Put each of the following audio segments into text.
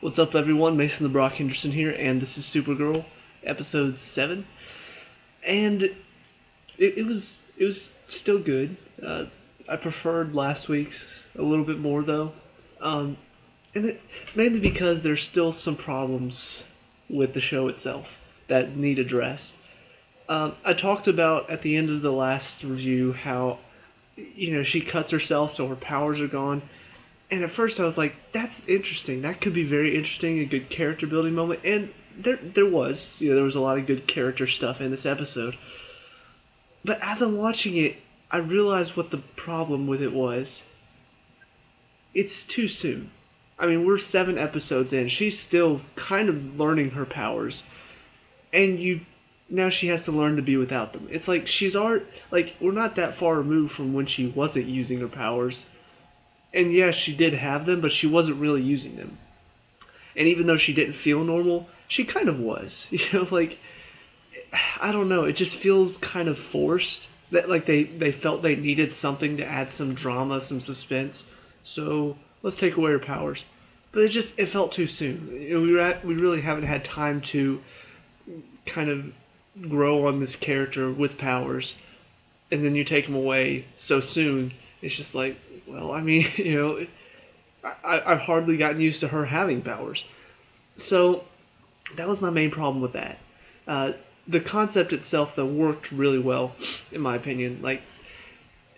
What's up, everyone? Mason the Brock Henderson here, and this is Supergirl, episode 7. And it was still good. I preferred last week's a little bit more though, um, and mainly because there's still some problems with the show itself that need addressed. I talked about at the end of the last review how she cuts herself so her powers are gone. And at first I was like, that's interesting. That could be very interesting, a good character building moment. And there was. There was a lot of good character stuff in this episode. But as I'm watching it, I realized what the problem with it was. It's too soon. I mean, we're 7 episodes in. She's still kind of learning her powers. And now she has to learn to be without them. It's like we're not that far removed from when she wasn't using her powers. And yes, she did have them, but she wasn't really using them. And even though she didn't feel normal, she kind of was. I don't know, it just feels kind of forced. That they felt they needed something to add some drama, some suspense. So let's take away her powers. But it felt too soon. We really haven't had time to kind of grow on this character with powers, and then you take them away so soon. It's just like, well, I mean, I've hardly gotten used to her having powers. So that was my main problem with that. The concept itself, though, worked really well, in my opinion. Like,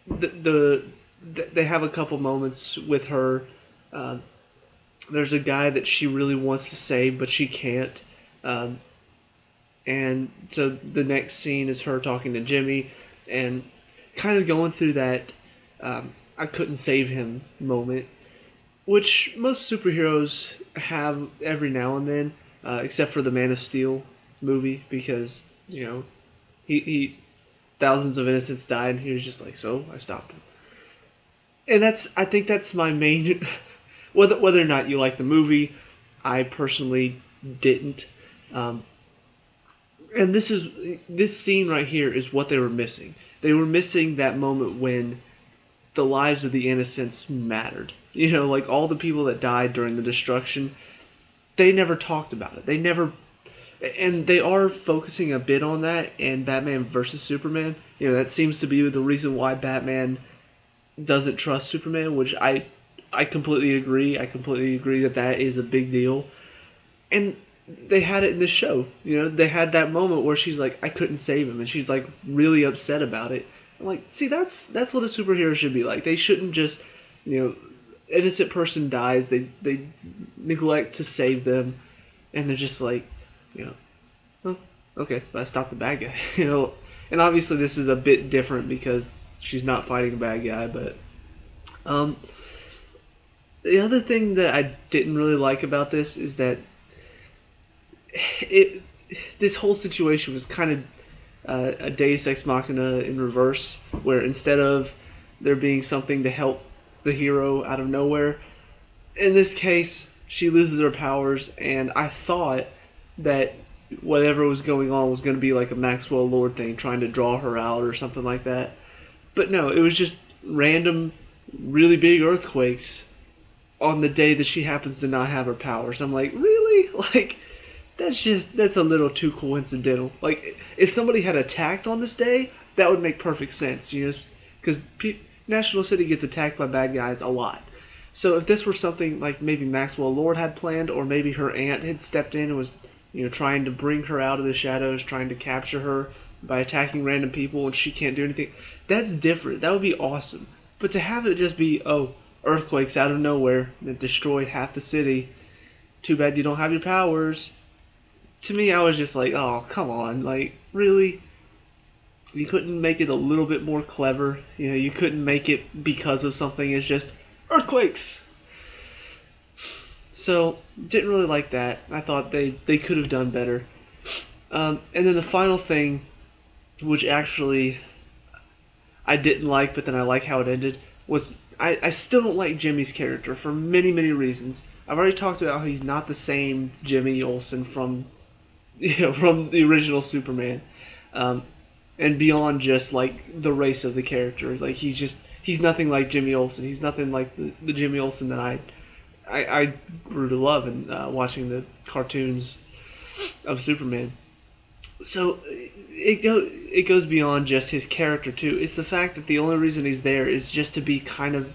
they have a couple moments with her. There's a guy that she really wants to save, but she can't. And so the next scene is her talking to Jimmy and kind of going through that I couldn't save him moment, which most superheroes have every now and then, except for the Man of Steel movie, because he thousands of innocents died, and he was just like, so I stopped him. And I think that's my main. Whether or not you like the movie, I personally didn't. And this scene right here is what they were missing. They were missing that moment when the lives of the innocents mattered. Like all the people that died during the destruction, they never talked about it. And they are focusing a bit on that in Batman versus Superman. That seems to be the reason why Batman doesn't trust Superman, which I completely agree. I completely agree that is a big deal. And they had it in the show. They had that moment where she's like, I couldn't save him, and she's like really upset about it. I'm like, see, that's what a superhero should be like. They shouldn't just, innocent person dies, they neglect to save them, and they're just like, oh, okay, let's stop the bad guy. And obviously this is a bit different because she's not fighting a bad guy, but the other thing that I didn't really like about this is that this whole situation was kind of a Deus Ex Machina in reverse, where instead of there being something to help the hero out of nowhere, in this case, she loses her powers, and I thought that whatever was going on was going to be like a Maxwell Lord thing, trying to draw her out or something like that. But no, it was just random, really big earthquakes on the day that she happens to not have her powers. I'm like, really? Like, that's a little too coincidental. Like, if somebody had attacked on this day, that would make perfect sense, because National City gets attacked by bad guys a lot. So if this were something like maybe Maxwell Lord had planned, or maybe her aunt had stepped in and was, trying to bring her out of the shadows, trying to capture her by attacking random people, and she can't do anything, that's different. That would be awesome. But to have it just be, earthquakes out of nowhere that destroyed half the city, too bad you don't have your powers. To me, I was just like, oh, come on, like, really? You couldn't make it a little bit more clever? You couldn't make it because of something. It's just earthquakes. So, didn't really like that. I thought they could have done better. And then the final thing, which actually I didn't like, but then I like how it ended, was I still don't like Jimmy's character for many, many reasons. I've already talked about how he's not the same Jimmy Olsen from from the original Superman, and beyond just like the race of the character. Like he's nothing like Jimmy Olsen. He's nothing like the Jimmy Olsen that I grew to love and watching the cartoons of Superman. So it goes beyond just his character too. It's the fact that the only reason he's there is just to be kind of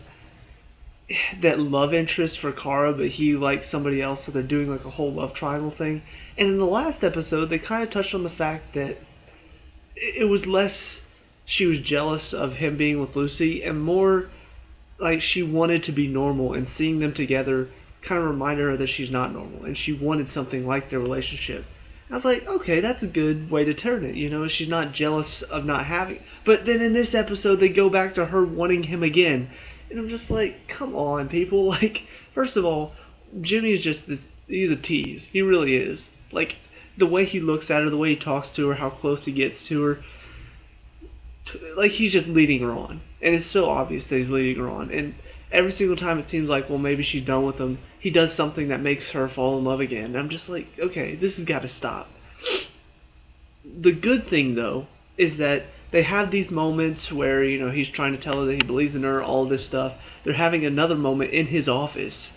that love interest for Kara, but he likes somebody else, so they're doing like a whole love triangle thing. And in the last episode, they kind of touched on the fact that it was less she was jealous of him being with Lucy, and more like she wanted to be normal, and seeing them together kind of reminded her that she's not normal, and she wanted something like their relationship. I was like, okay, that's a good way to turn it. You know, she's not jealous of not having. But then in this episode, they go back to her wanting him again, and I'm just like, come on, people. Like, first of all, Jimmy is just this. He's a tease. He really is. Like, the way he looks at her, the way he talks to her, how close he gets to her, like he's just leading her on, and it's so obvious that he's leading her on. And every single time it seems like, well, maybe she's done with him, he does something that makes her fall in love again. And I'm just like, okay, this has got to stop. The good thing though is that they have these moments where he's trying to tell her that he believes in her, all this stuff. They're having another moment in his office,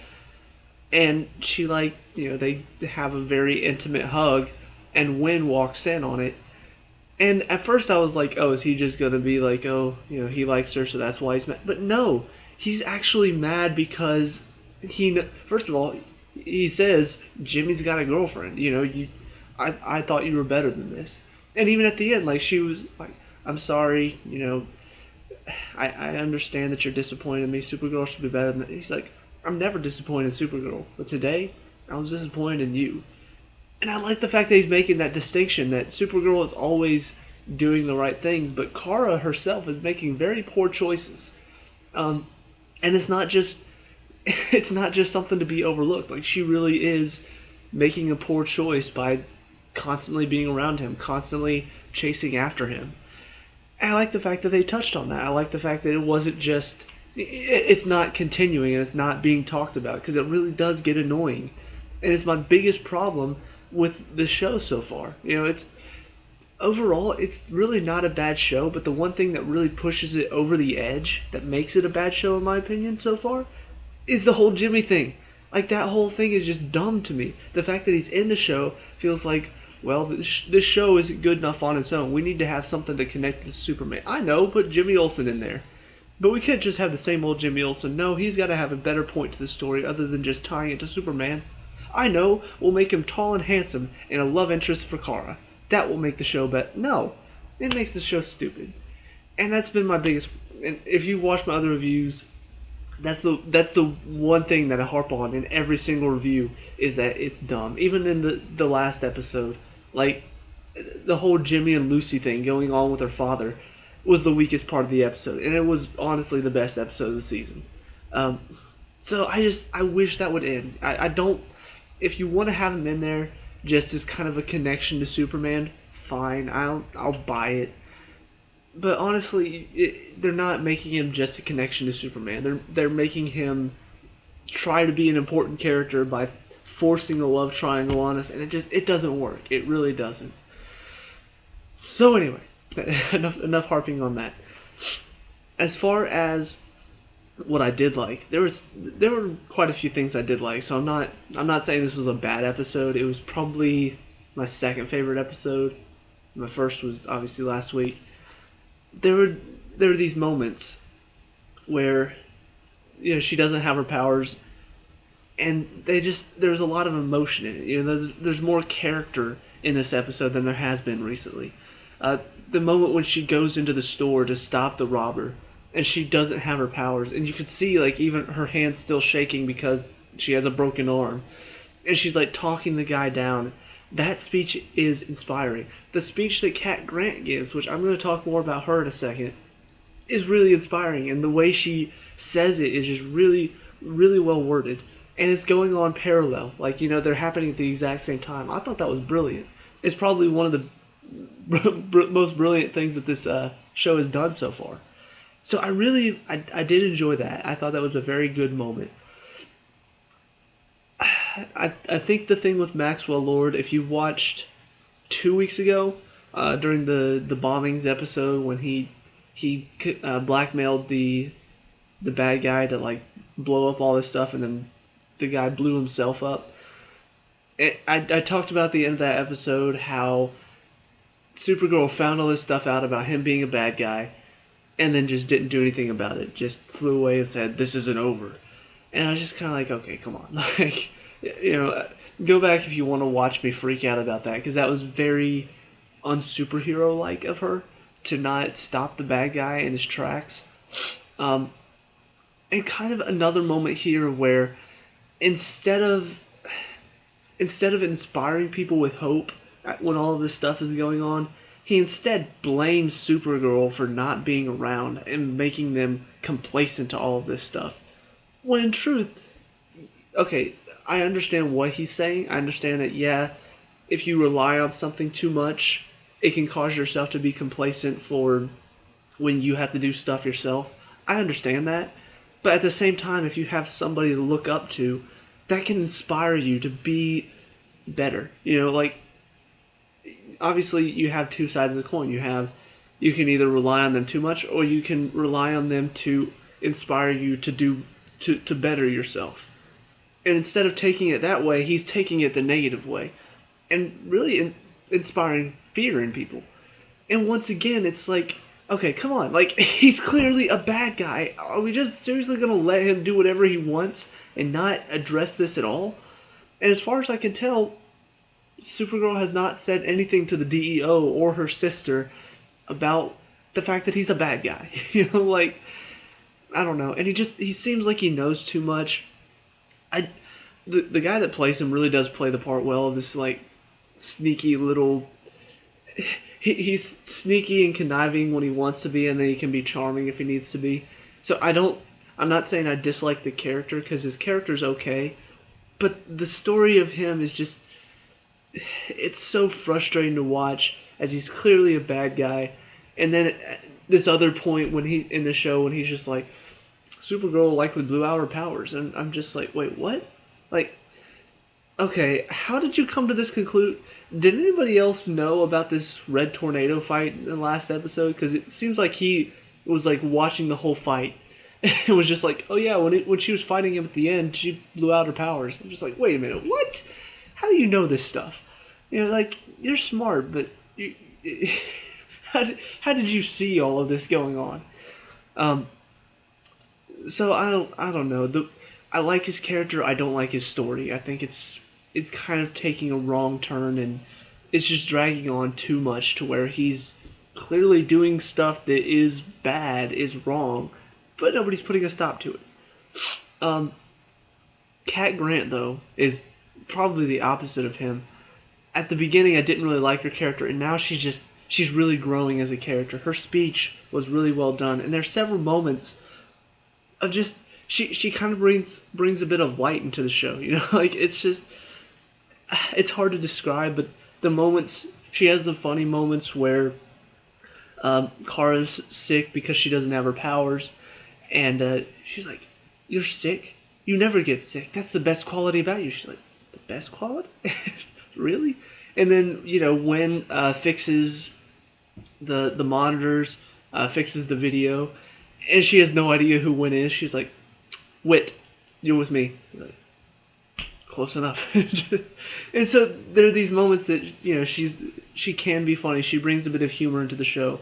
and she they have a very intimate hug, and Wynn walks in on it. And at first I was like, oh, is he just gonna be like, oh, he likes her, so that's why he's mad? But no, he's actually mad because first of all, he says Jimmy's got a girlfriend. I thought you were better than this. And even at the end, like she was like, I'm sorry, I understand that you're disappointed in me. Supergirl should be better than that. He's like, I'm never disappointed in Supergirl, but today I was disappointed in you. And I like the fact that he's making that distinction that Supergirl is always doing the right things, but Kara herself is making very poor choices. And it's not just something to be overlooked. Like she really is making a poor choice by constantly being around him, constantly chasing after him. And I like the fact that they touched on that. I like the fact that it wasn't just it's not continuing and it's not being talked about, because it really does get annoying. And it's my biggest problem with the show so far. It's overall it's really not a bad show, but the one thing that really pushes it over the edge, that makes it a bad show in my opinion so far, is the whole Jimmy thing. Like that whole thing is just dumb to me. The fact that he's in the show feels like, well, this show isn't good enough on its own. We need to have something to connect to Superman. I know, put Jimmy Olsen in there. But we can't just have the same old Jimmy Olsen. No, he's got to have a better point to the story other than just tying it to Superman. I know, we'll make him tall and handsome and a love interest for Kara. That will make the show better. No, it makes the show stupid. And that's been my biggest... And if you watch my other reviews, that's the one thing that I harp on in every single review, is that it's dumb. Even in the last episode, like, the whole Jimmy and Lucy thing going on with her father was the weakest part of the episode. And it was honestly the best episode of the season. So I wish that would end. I don't... If you want to have him in there just as kind of a connection to Superman, fine, I'll buy it. But honestly, they're not making him just a connection to Superman. They're making him try to be an important character by forcing a love triangle on us, and it doesn't work. It really doesn't. So anyway, enough harping on that. As far as what I did like, there were quite a few things I did like. So I'm not saying this was a bad episode. It was probably my second favorite episode. My first was obviously last week. There were these moments where she doesn't have her powers, and there's a lot of emotion in it. There's more character in this episode than there has been recently. The moment when she goes into the store to stop the robber, and she doesn't have her powers, and you could see like even her hand's still shaking because she has a broken arm, and she's like talking the guy down. That speech is inspiring. The speech that Cat Grant gives, which I'm going to talk more about her in a second, is really inspiring, and the way she says it is just really, really well worded, and it's going on parallel. Like, they're happening at the exact same time. I thought that was brilliant. It's probably one of the most brilliant things that this show has done so far. So I did enjoy that. I thought that was a very good moment. I think the thing with Maxwell Lord, if you watched 2 weeks ago, during the bombings episode when he blackmailed the bad guy to like blow up all this stuff and then the guy blew himself up. I talked about at the end of that episode how Supergirl found all this stuff out about him being a bad guy, and then just didn't do anything about it. Just flew away and said, "This isn't over." And I was just kind of like, okay, come on, like, you know, go back if you want to watch me freak out about that, because that was very unsuperhero like of her to not stop the bad guy in his tracks. Um, and kind of another moment here where instead of instead of inspiring people with hope when all of this stuff is going on, he instead blames Supergirl for not being around and making them complacent to all of this stuff. When in truth, okay, I understand what he's saying. I understand that, yeah, if you rely on something too much, it can cause yourself to be complacent for when you have to do stuff yourself. I understand that. But at the same time, if you have somebody to look up to, that can inspire you to be better. You know, like, obviously you have two sides of the coin. You can either rely on them too much, or you can rely on them to inspire you to to better yourself. And instead of taking it that way, he's taking it the negative way, and really inspiring fear in people. And once again, it's like, okay, come on, like, he's clearly a bad guy. Are we just seriously gonna let him do whatever he wants and not address this at all? And as far as I can tell, Supergirl has not said anything to the DEO or her sister about the fact that he's a bad guy. You know, like, I don't know. And he seems like he knows too much. I the guy that plays him really does play the part well of this, like, sneaky little. He's sneaky and conniving when he wants to be, and then he can be charming if he needs to be. So I'm not saying I dislike the character, because his character's okay, but the story of him is just, it's so frustrating to watch, as he's clearly a bad guy, and then at this other point when he in the show when he's just like, Supergirl likely blew out her powers, and I'm just like, wait, what? Like, okay, how did you come to this conclusion? Did anybody else know about this red tornado fight in the last episode? Because it seems like he was like watching the whole fight. It was just like, oh yeah, when she was fighting him at the end, she blew out her powers. I'm just like, wait a minute, what? How do you know this stuff? You know, like, you're smart, but how did you see all of this going on? Um, so I don't know. I like his character. I don't like his story. I think it's kind of taking a wrong turn, and it's just dragging on too much to where he's clearly doing stuff that is bad, is wrong, but nobody's putting a stop to it. Um, Cat Grant, though, is probably the opposite of him. At the beginning, I didn't really like her character, and now she's really growing as a character. Her speech was really well done, and there's several moments of just she kind of brings a bit of light into the show. You know, like, it's hard to describe, but the moments she has, the funny moments where Kara's sick because she doesn't have her powers, and she's like, "You're sick? You never get sick. That's the best quality about you." She's like, "The best quality? Really?" And then, you know, Wen fixes the monitors, fixes the video, and she has no idea who Wen is. She's like, "Wit, you're with me." Like, close enough. And so there are these moments that, you know, she can be funny. She brings a bit of humor into the show,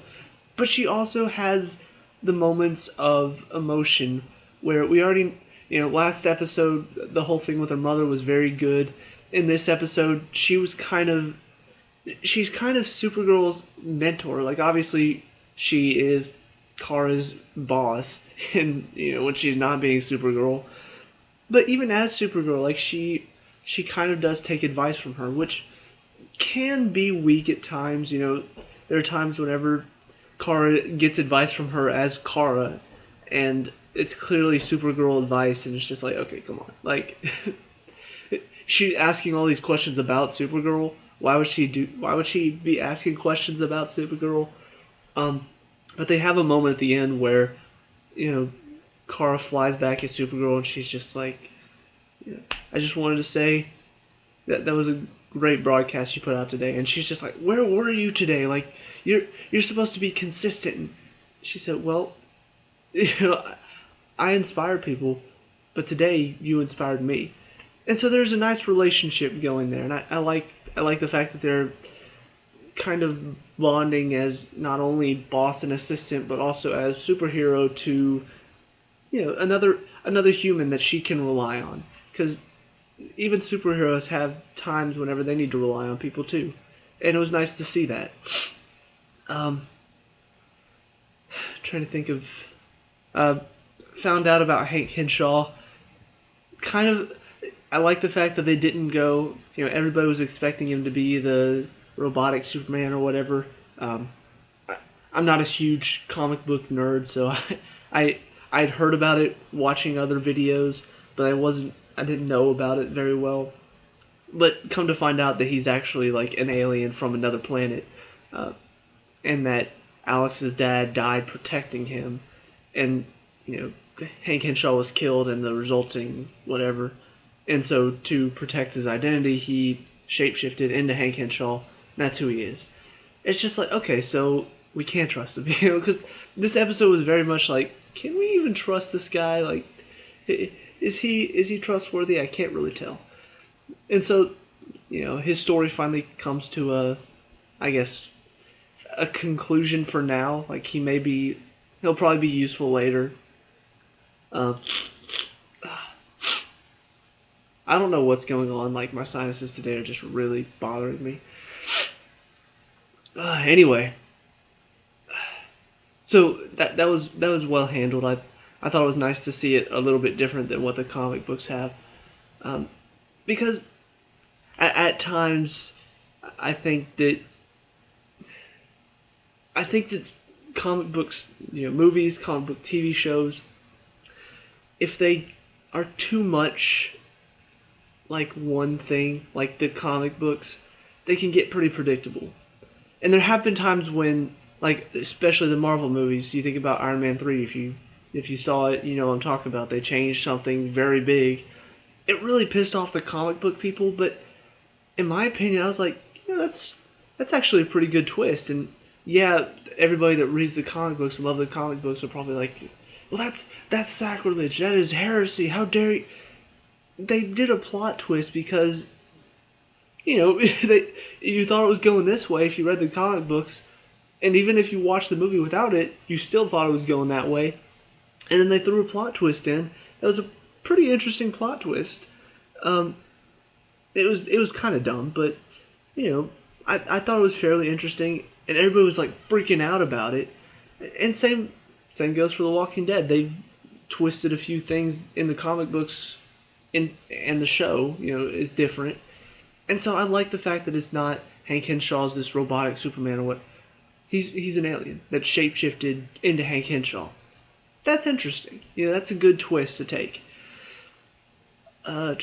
but she also has the moments of emotion where we already, you know, last episode the whole thing with her mother was very good. In this episode, she's kind of Supergirl's mentor. Like, obviously she is Kara's boss, and, you know, when she's not being Supergirl. But even as Supergirl, like, she kind of does take advice from her, which can be weak at times. You know, there are times whenever Kara gets advice from her as Kara, and it's clearly Supergirl advice, and it's just like, okay, come on. Like, she's asking all these questions about Supergirl. Why would she be asking questions about Supergirl? But they have a moment at the end where, you know, Kara flies back as Supergirl, and she's just like, yeah, I just wanted to say that was a great broadcast you put out today. And she's just like, where were you today? Like, you're supposed to be consistent. And she said, well, you know, I inspire people, but today you inspired me. And so there's a nice relationship going there, and I like the fact that they're kind of bonding as not only boss and assistant, but also as superhero to another human that she can rely on. Because even superheroes have times whenever they need to rely on people too, and it was nice to see that. Um, Trying to think of uh, found out about Hank Henshaw. Kind of, I like the fact that they didn't go. Everybody was expecting him to be the robotic Superman or whatever. Um, I'm not a huge comic book nerd, so I I'd heard about it watching other videos, but I didn't know about it very well. But come to find out that he's actually like an alien from another planet, uh, and that Alex's dad died protecting him, and you Hank Henshaw was killed in the resulting whatever, and so to protect his identity, he shapeshifted into Hank Henshaw. And that's who he is. It's just like, okay, so we can't trust him, because this episode was very much like, can we even trust this guy? Like, is he trustworthy? I can't really tell. And so, his story finally comes to I guess, a conclusion for now. Like he'll probably be useful later. Um, I don't know what's going on. Like my sinuses today are just really bothering me. Anyway, so that was well handled. I thought it was nice to see it a little bit different than what the comic books have, because at times I think that I think that comic books, movies, comic book TV shows, if they are too much like one thing, like the comic books, they can get pretty predictable. And there have been times when, like especially the Marvel movies, you think about Iron Man 3. If you saw it, you know what I'm talking about. They changed something very big. It really pissed off the comic book people, but in my opinion, I was like, that's actually a pretty good twist. And yeah, everybody that reads the comic books and love the comic books are probably like, well, that's sacrilege. That is heresy. How dare you? They did a plot twist because you thought it was going this way if you read the comic books, and even if you watched the movie without it, you still thought it was going that way. And then they threw a plot twist in. It was a pretty interesting plot twist. Um, it was kind of dumb, but I thought it was fairly interesting, and everybody was like freaking out about it. And same goes for The Walking Dead. They've twisted a few things in the comic books, and the show is different. And so I like the fact that it's not Hank Henshaw's this robotic Superman or what. He's an alien that shapeshifted into Hank Henshaw. That's interesting. That's a good twist to take. Uh,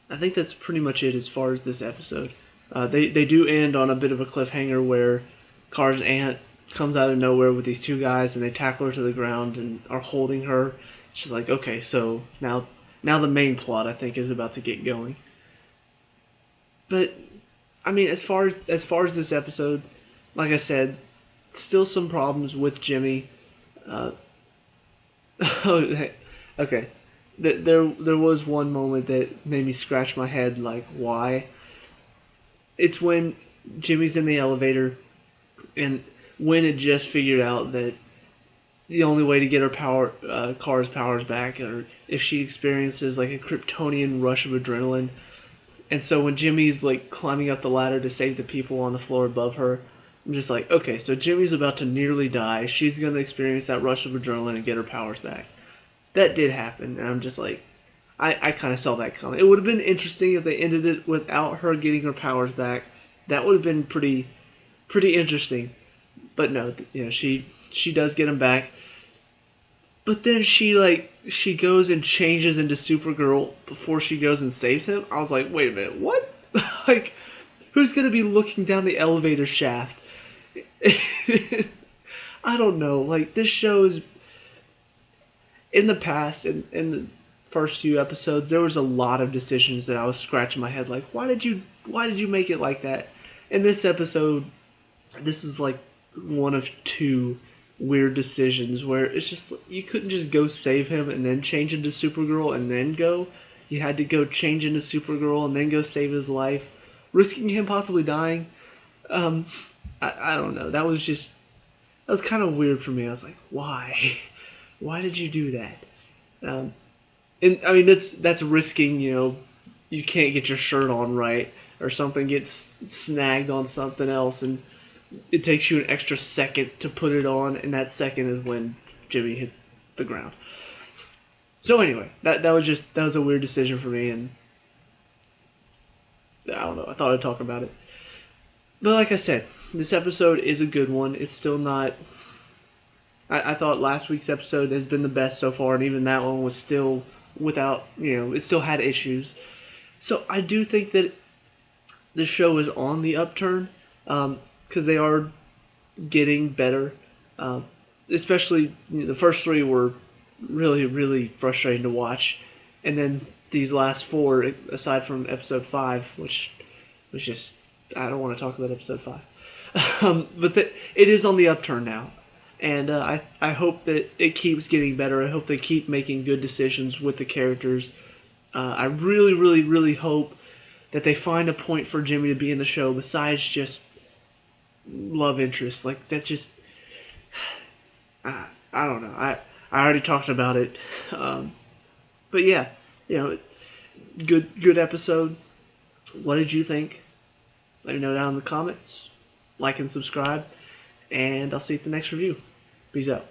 I think that's pretty much it as far as this episode. They do end on a bit of a cliffhanger where Car's aunt comes out of nowhere with these two guys and they tackle her to the ground and are holding her. She's like, okay, so now the main plot I think is about to get going. But I mean, as far as this episode, like I said, still some problems with Jimmy. Uh, okay, there was one moment that made me scratch my head, like why. It's when Jimmy's in the elevator, and Wynn had just figured out that the only way to get her car's powers back, or if she experiences like a Kryptonian rush of adrenaline. And so when Jimmy's like climbing up the ladder to save the people on the floor above her, I'm just like, okay, so Jimmy's about to nearly die. She's gonna experience that rush of adrenaline and get her powers back. That did happen, and I'm just like, I kind of saw that coming. It would have been interesting if they ended it without her getting her powers back. That would have been pretty interesting. But no, she does get them back. But then she goes and changes into Supergirl before she goes and saves him. I was like, wait a minute, what? Like, who's gonna be looking down the elevator shaft? I don't know. Like, this show is, in the past, in the first few episodes, there was a lot of decisions that I was scratching my head like, why did you make it like that? In this episode, this was like one of two weird decisions where it's just you couldn't just go save him and then change into Supergirl and then go. You had to go change into Supergirl and then go save his life, risking him possibly dying. Um, I don't know. That was kind of weird for me. I was like, why? Why did you do that? Um, and I mean that's risking. You can't get your shirt on right, or something gets snagged on something else, and it takes you an extra second to put it on, and that second is when Jimmy hit the ground. So anyway, that was a weird decision for me, and I don't know. I thought I'd talk about it. But like I said, this episode is a good one. It's still not. I thought last week's episode has been the best so far, and even that one was still without. It still had issues. So I do think that the show is on the upturn, because they are getting better. Um, Especially the first three were really, really frustrating to watch, and then these last four, aside from episode 5, which was just I don't want to talk about episode 5, but it is on the upturn now, and I hope that it keeps getting better. I hope they keep making good decisions with the characters. I really, really, really hope that they find a point for Jimmy to be in the show besides just love interest. Like that just I don't know. I already talked about it, but yeah, you know, good episode. What did you think? Let me know down in the comments. Like and subscribe, and I'll see you at the next review. Peace out.